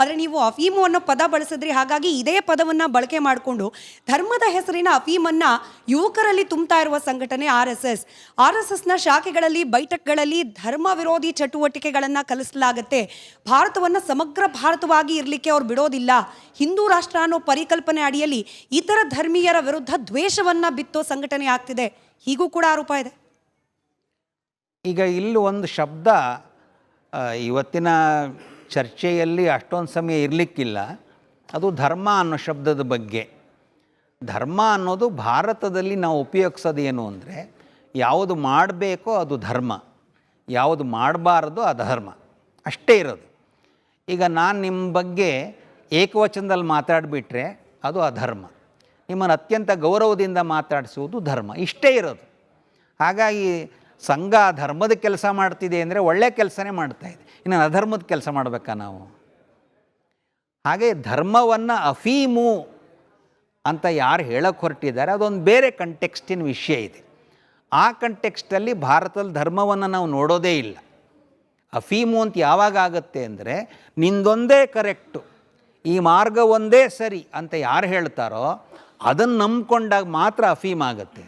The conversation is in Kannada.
ಆದರೆ ನೀವು ಅಫೀಮು ಅನ್ನೋ ಪದ ಬಳಸಿದ್ರಿ. ಹಾಗಾಗಿ ಇದೇ ಪದವನ್ನು ಬಳಕೆ ಮಾಡಿಕೊಂಡು ಧರ್ಮದ ಹೆಸರಿನ ಅಫೀಮನ್ನು ಯುವಕರಲ್ಲಿ ತುಂಬ್ತಾ ಇರುವ ಸಂಘಟನೆ RSSನ ಶಾಖೆಗಳಲ್ಲಿ ಬೈಠಕ್ಗಳಲ್ಲಿ ಧರ್ಮ ವಿರೋಧಿ ಚಟುವಟಿಕೆಗಳನ್ನು ಕಲಿಸಲಾಗುತ್ತೆ. ಭಾರತವನ್ನು ಸಮಗ್ರ ಭಾರತವಾಗಿ ಇರಲಿಕ್ಕೆ ಅವ್ರು ಬಿಡೋದಿಲ್ಲ. ಹಿಂದೂ ರಾಷ್ಟ್ರ ಅನ್ನೋ ಪರಿಕಲ್ಪನೆ ಅಡಿಯಲ್ಲಿ ಇತರ ಧರ್ಮೀಯರ ವಿರುದ್ಧ ದ್ವೇಷವನ್ನು ಬಿತ್ತೋ ಸಂಘಟನೆ ಆಗ್ತಿದೆ. ಹೀಗೂ ಕೂಡ ಆರೋಪ ಇದೆ. ಈಗ ಇಲ್ಲಿ ಒಂದು ಶಬ್ದ ಇವತ್ತಿನ ಚರ್ಚೆಯಲ್ಲಿ ಅಷ್ಟೊಂದು ಸಮಯ ಇರಲಿಕ್ಕಿಲ್ಲ. ಅದು ಧರ್ಮ ಅನ್ನೋ ಶಬ್ದದ ಬಗ್ಗೆ. ಧರ್ಮ ಅನ್ನೋದು ಭಾರತದಲ್ಲಿ ನಾವು ಉಪಯೋಗಿಸೋದು ಏನು ಅಂದರೆ, ಯಾವುದು ಮಾಡಬೇಕೋ ಅದು ಧರ್ಮ, ಯಾವುದು ಮಾಡಬಾರ್ದು ಅಧರ್ಮ, ಅಷ್ಟೇ ಇರೋದು. ಈಗ ನಾನು ನಿಮ್ಮ ಬಗ್ಗೆ ಏಕವಚನದಲ್ಲಿ ಮಾತಾಡಿಬಿಟ್ರೆ ಅದು ಅಧರ್ಮ, ನಿಮ್ಮನ್ನು ಅತ್ಯಂತ ಗೌರವದಿಂದ ಮಾತಾಡಿಸುವುದು ಧರ್ಮ, ಇಷ್ಟೇ ಇರೋದು. ಹಾಗಾಗಿ ಸಂಘ ಧರ್ಮದ ಕೆಲಸ ಮಾಡ್ತಿದೆ ಅಂದರೆ ಒಳ್ಳೆಯ ಕೆಲಸನೇ ಮಾಡ್ತಾಯಿದೆ. ಇನ್ನು ಅಧರ್ಮದ ಕೆಲಸ ಮಾಡಬೇಕಾ ನಾವು? ಹಾಗೆ ಧರ್ಮವನ್ನು ಅಫೀಮು ಅಂತ ಯಾರು ಹೇಳೋಕ್ಕೆ ಹೊರಟಿದ್ದಾರೆ ಅದೊಂದು ಬೇರೆ ಕಂಟೆಕ್ಸ್ಟಿನ ವಿಷಯ ಇದೆ. ಆ ಕಂಟೆಕ್ಸ್ಟಲ್ಲಿ ಭಾರತದಲ್ಲಿ ಧರ್ಮವನ್ನು ನಾವು ನೋಡೋದೇ ಇಲ್ಲ. ಅಫೀಮು ಅಂತ ಯಾವಾಗ ಆಗುತ್ತೆ ಅಂದರೆ, ನಿಂದೊಂದೇ ಕರೆಕ್ಟು, ಈ ಮಾರ್ಗ ಒಂದೇ ಸರಿ ಅಂತ ಯಾರು ಹೇಳ್ತಾರೋ ಅದನ್ನು ನಂಬ್ಕೊಂಡಾಗ ಮಾತ್ರ ಅಫೀಮ್ ಆಗುತ್ತೆ.